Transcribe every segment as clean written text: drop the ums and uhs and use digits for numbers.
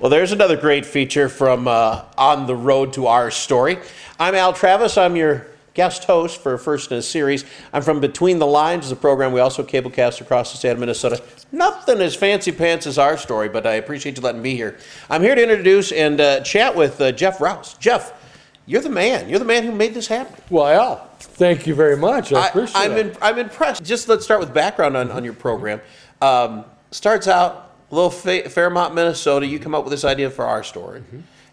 Well, there's another great feature from On the Road to Our Story. I'm Al Travis. I'm your guest host for First in a Series. I'm from Between the Lines, the program we also cablecast across the state of Minnesota. Nothing as fancy pants as Our Story, but I appreciate you letting me here. I'm here to introduce and chat with Jeff Rouse. Jeff, you're the man. You're the man who made this happen. Well, Al, thank you very much. I appreciate it. I'm impressed. Just let's start with background on your program. Starts out a little Fairmont, Minnesota. You come up with this idea for Our Story,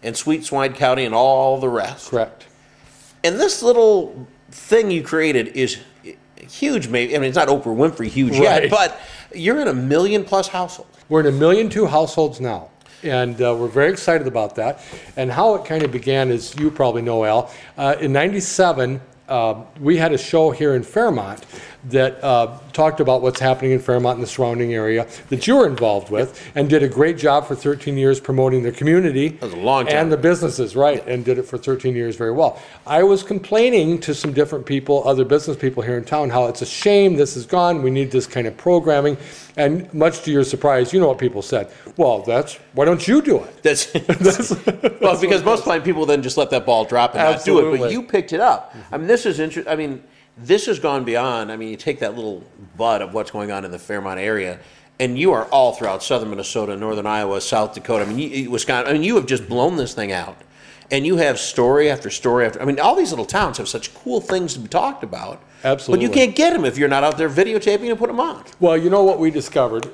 and Sweet Swine County and all the rest. Correct. And this little thing you created is huge. Maybe I mean it's not Oprah Winfrey huge yet, but you're in 1 million+ households. We're in 1.2 million households now, and we're very excited about that. And how it kind of began, as you probably know, Al, in '97. We had a show here in Fairmont that talked about what's happening in Fairmont and the surrounding area that you were involved with, and did a great job for 13 years promoting the community. That was a long time. And the businesses, right, and did it for 13 years very well. I was complaining to some different people, other business people here in town, how it's a shame this is gone, we need this kind of programming. And much to your surprise, you know what people said. Well, why don't you do it? Well, because most people then just let that ball drop and not do it, but you picked it up. I mean, this is interesting. I mean, this has gone beyond. I mean, you take that little bud of what's going on in the Fairmont area, and you are all throughout southern Minnesota, northern Iowa, South Dakota. I mean, Wisconsin. I mean, you have just blown this thing out, and you have story after story after. I mean, all these little towns have such cool things to be talked about. Absolutely. But you can't get them if you're not out there videotaping and put them on. Well, you know what we discovered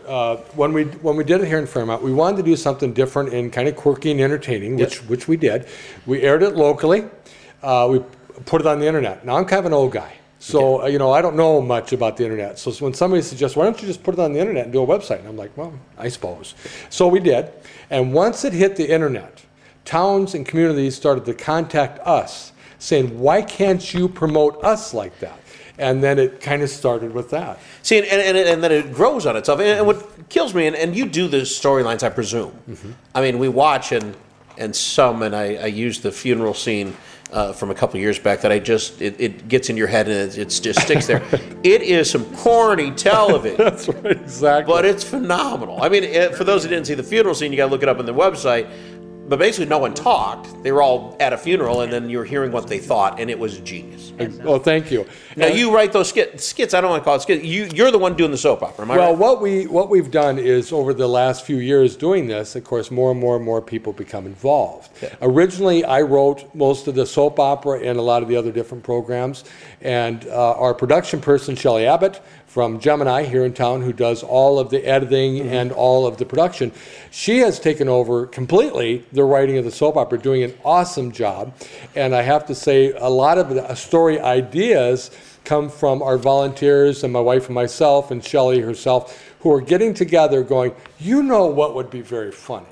when we did it here in Fairmont, we wanted to do something different and kind of quirky and entertaining, which we did. We aired it locally. We put it on the internet. Now I'm kind of an old guy, so I don't know much about the internet. So when somebody suggests, why don't you just put it on the internet and do a website? And I'm like, well, I suppose. So we did, and once it hit the internet, towns and communities started to contact us, saying, why can't you promote us like that? And then it kind of started with that. See, and then it grows on itself. And what kills me, and you do the storylines, I presume. I mean, we watch and I use the funeral scene from a couple years back that it gets in your head and it just sticks there. It is some corny television. That's right, exactly. But it's phenomenal. I mean, for those who didn't see the funeral scene, you got to look it up on the website. But basically, no one talked. They were all at a funeral, and then you were hearing what they thought, and it was genius. Well, thank you. Now, you write those skits. I don't want to call it skits. You're the one doing the soap opera, am I right? Well, what we've done is, over the last few years doing this, of course, more and more people become involved. Yeah. Originally, I wrote most of the soap opera and a lot of the other different programs, and our production person, Shelley Abbott, from Gemini here in town, who does all of the editing and all of the production. She has taken over completely the writing of the soap opera, doing an awesome job. And I have to say, a lot of the story ideas come from our volunteers and my wife and myself and Shelley herself, who are getting together going, what would be very funny?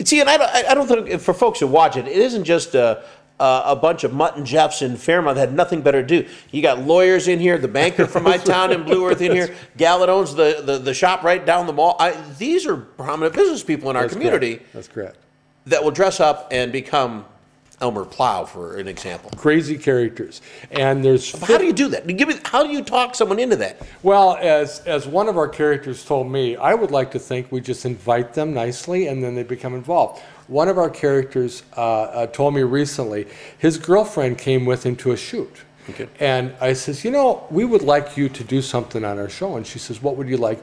See, and I don't think, for folks who watch it, it isn't just a bunch of Mutt and Jeffs in Fairmont that had nothing better to do. You got lawyers in here, the banker from my town in Blue Earth in here, gal that owns the shop right down the mall. These are prominent business people in our community. Correct. That's correct. That will dress up and become Elmer Plow, for an example. Crazy characters. And there's... How do you do that? How do you talk someone into that? Well, as one of our characters told me, I would like to think we just invite them nicely and then they become involved. One of our characters told me recently, his girlfriend came with him to a shoot. Okay. And I says, we would like you to do something on our show. And she says, what would you like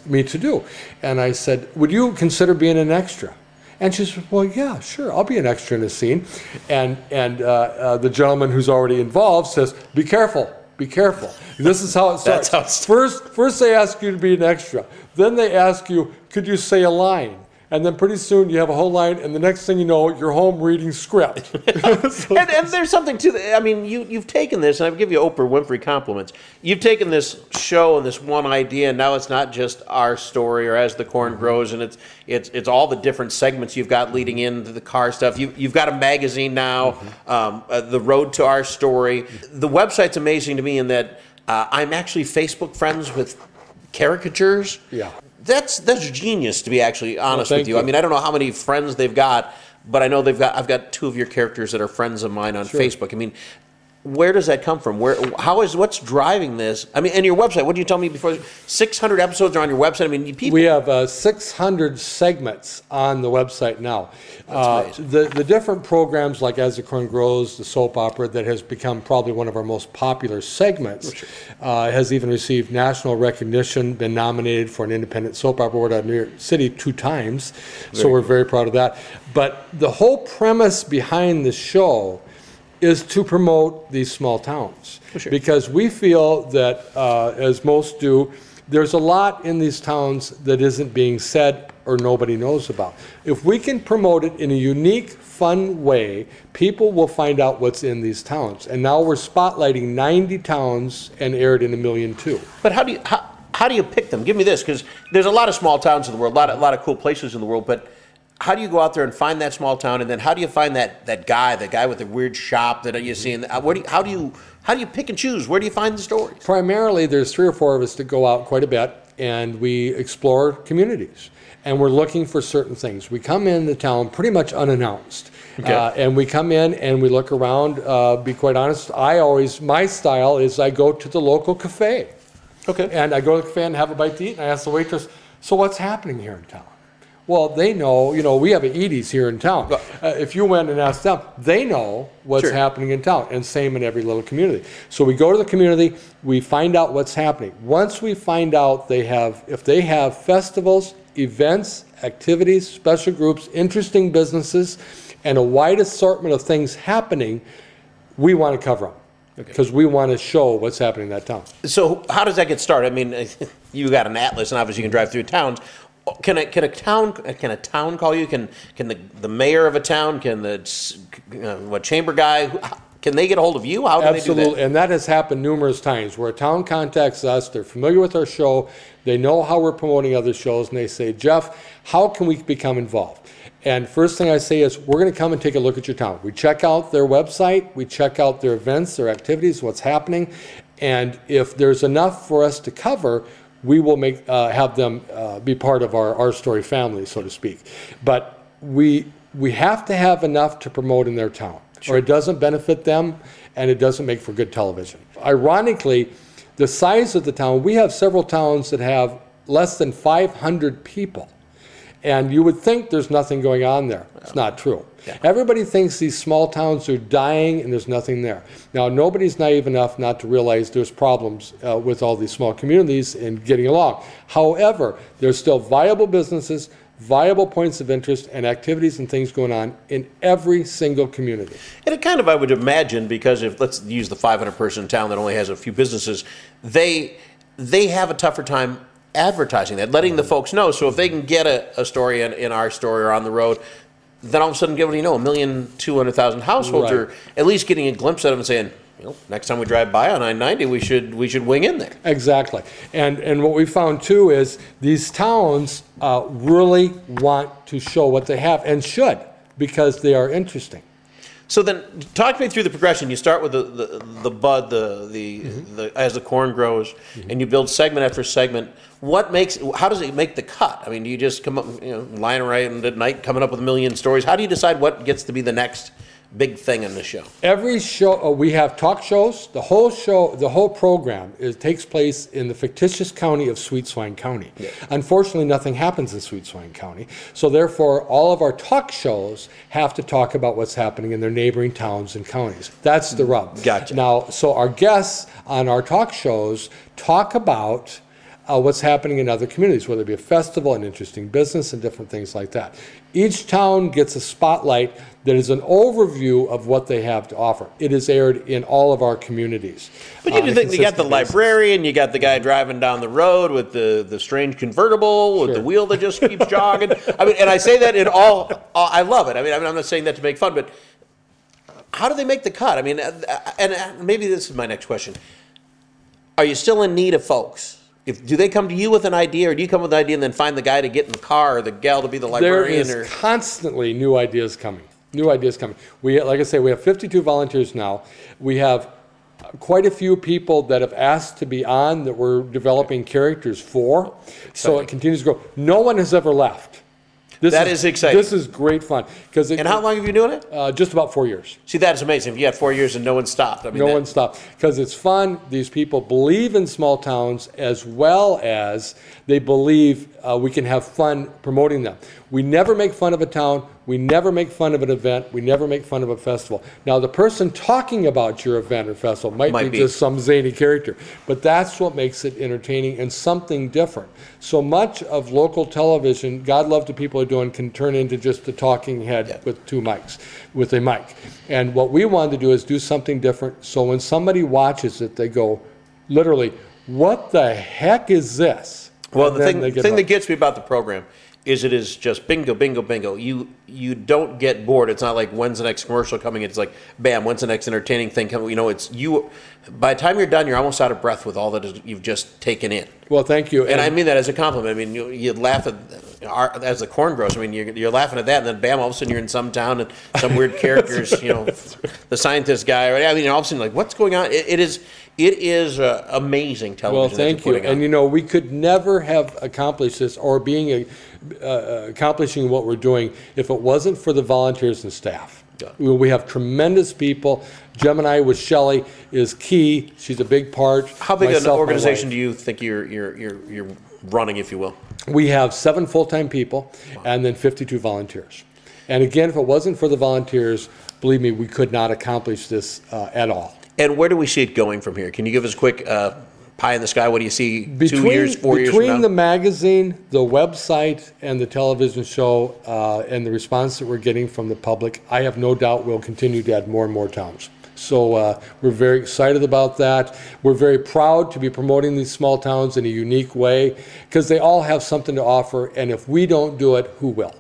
me to do? And I said, would you consider being an extra? And she said, well, yeah, sure, I'll be an extra in a scene. And the gentleman who's already involved says, be careful. This is how it starts. First they ask you to be an extra. Then they ask you, could you say a line? And then pretty soon you have a whole line, and the next thing you know, you're home reading script. and there's something to that. I mean, you've taken this, and I give you Oprah Winfrey compliments. You've taken this show and this one idea, and now it's not just Our Story or As the Corn Grows, and it's all the different segments you've got leading into the car stuff. You've got a magazine now, The Road to Our Story. The website's amazing to me in that I'm actually Facebook friends with caricatures. Yeah. That's genius, to be actually honest with you. I mean, I don't know how many friends they've got, but I know I've got two of your characters that are friends of mine on Facebook. I mean, where does that come from? What's driving this? I mean, and your website, what did you tell me before? 600 episodes are on your website. I mean, people. We have 600 segments on the website now. That's amazing. The different programs like As the Corn Grows, the soap opera that has become probably one of our most popular segments, has even received national recognition, been nominated for an independent soap opera award out of New York City 2 times. So we're very proud of that. But the whole premise behind the show is to promote these small towns. Because we feel that, as most do, there's a lot in these towns that isn't being said or nobody knows about. If we can promote it in a unique, fun way, people will find out what's in these towns. And now we're spotlighting 90 towns and aired in 1.2 million. But how do you pick them? Give me this, because there's a lot of small towns in the world, a lot of cool places in the world, but how do you go out there and find that small town, and then how do you find that guy with the weird shop that you see? How do you pick and choose? Where do you find the stories? Primarily, there's 3 or 4 of us that go out quite a bit, and we explore communities. And we're looking for certain things. We come in the town pretty much unannounced. And we come in and we look around. Be quite honest, my style is I go to the local cafe. Okay. And I go to the cafe and have a bite to eat, and I ask the waitress, so what's happening here in town? Well, they know, we have an Edie's here in town. If you went and asked them, they know what's happening in town, and same in every little community. So we go to the community, we find out what's happening. Once we find out if they have festivals, events, activities, special groups, interesting businesses, and a wide assortment of things happening, we want to cover them. Because we want to show what's happening in that town. So how does that get started? I mean, you got an atlas, and obviously you can drive through towns. Can a town call you? Can the mayor of a town? Can the chamber guy? Can they get a hold of you? How do Absolutely, they do that? and that has happened numerous times where a town contacts us. They're familiar with our show. They know how we're promoting other shows, and they say, Jeff, how can we become involved? And first thing I say is, we're going to come and take a look at your town. We check out their website, we check out their events, their activities, what's happening, and if there's enough for us to cover, we will have them be part of our story family, so to speak. But we have to have enough to promote in their town, or it doesn't benefit them, and it doesn't make for good television. Ironically, the size of the town, we have several towns that have less than 500 people. And you would think there's nothing going on there. It's not true. Yeah. Everybody thinks these small towns are dying and there's nothing there. Now, nobody's naive enough not to realize there's problems with all these small communities in getting along. However, there's still viable businesses, viable points of interest, and activities and things going on in every single community. And it kind of, I would imagine, because if, let's use the 500-person town that only has a few businesses, they have a tougher time advertising that, letting the folks know. So if they can get a story in our story or on the road, then all of a sudden, what do you know, 1,200,000 households are at least getting a glimpse at them and saying, next time we drive by on I-90, we should wing in there. Exactly. And what we found too is these towns really want to show what they have, and should, because they are interesting. So then, talk me through the progression. You start with the bud, the as the corn grows, and you build segment after segment. How does it make the cut? I mean, do you just come up, lying around at night, coming up with a million stories? How do you decide what gets to be the next big thing in the show? Every show, we have talk shows. The whole show, the whole program, takes place in the fictitious county of Sweet Swine County. Yeah. Unfortunately, nothing happens in Sweet Swine County. So therefore, all of our talk shows have to talk about what's happening in their neighboring towns and counties. That's the rub. Gotcha. Now, so our guests on our talk shows talk about what's happening in other communities, whether it be a festival, an interesting business, and different things like that. Each town gets a spotlight that is an overview of what they have to offer. It is aired in all of our communities. But you got the librarian, you got the guy driving down the road with the strange convertible with the wheel that just keeps jogging. I mean, and I say that in all, I love it. I mean, I'm not saying that to make fun, but how do they make the cut? I mean, and maybe this is my next question. Are you still in need of folks? Do they come to you with an idea, or do you come with an idea and then find the guy to get in the car, or the gal to be the librarian? There is constantly new ideas coming. New ideas coming. Like I say, we have 52 volunteers now. We have quite a few people that have asked to be on that we're developing characters for. So it continues to grow. No one has ever left. That is exciting. This is great fun. And how long have you been doing it? Just about 4 years. See, that is amazing. If you had 4 years and no one stopped. I mean, No one stopped. Because it's fun. These people believe in small towns as well as they believe we can have fun promoting them. We never make fun of a town. We never make fun of an event. We never make fun of a festival. Now, the person talking about your event or festival might be just some zany character, but that's what makes it entertaining and something different. So much of local television, God love the people who are doing, can turn into just a talking head with two mics, with a mic. And what we wanted to do is do something different. So when somebody watches it, they go, literally, what the heck is this? Well, the thing that gets me about the program is it is just bingo, bingo, bingo. You don't get bored. It's not like when's the next commercial coming in. It's like, bam, when's the next entertaining thing coming? You know, it's you. By the time you're done, you're almost out of breath with all that you've just taken in. Well, thank you. And I mean that as a compliment. I mean, you laugh at as the corn grows. I mean, you're laughing at that, and then bam, all of a sudden you're in some town and some weird characters. You know, the scientist guy. Right? I mean, all of a sudden, like, what's going on? It is amazing television. Well, thank you. And you know, we could never have accomplished this or accomplishing what we're doing if it wasn't for the volunteers and staff. Yeah. We have tremendous people. Gemini with Shelley is key. She's a big part. How big an Myself, organization do you think you're running, if you will? We have 7 full-time people and then 52 volunteers. And again, if it wasn't for the volunteers, believe me, we could not accomplish this at all. And where do we see it going from here? Can you give us a quick pie in the sky? What do you see 2 years, 4 years from now? Between the magazine, the website, and the television show, and the response that we're getting from the public, I have no doubt we'll continue to add more and more towns. So we're very excited about that. We're very proud to be promoting these small towns in a unique way because they all have something to offer, and if we don't do it, who will?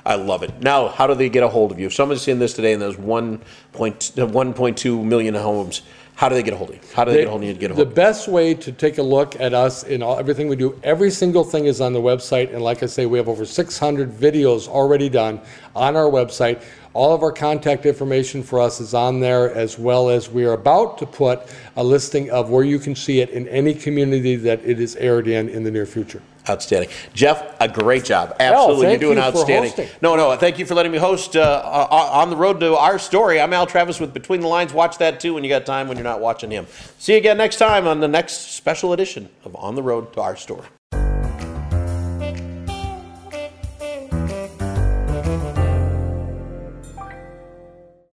I love it. Now, how do they get a hold of you? If somebody's seeing this today and there's 1.2 million homes, how do they get a hold of you? How do they get a hold of you to get a hold of you? The best way to take a look at us in everything we do, every single thing is on the website. And like I say, we have over 600 videos already done on our website. All of our contact information for us is on there, as well as we are about to put a listing of where you can see it in any community that it is aired in the near future. Outstanding. Jeff, a great job. Absolutely. You're doing outstanding. No, thank you for letting me host On the Road to Our Story. I'm Al Travis with Between the Lines. Watch that too when you got time when you're not watching him. See you again next time on the next special edition of On the Road to Our Story.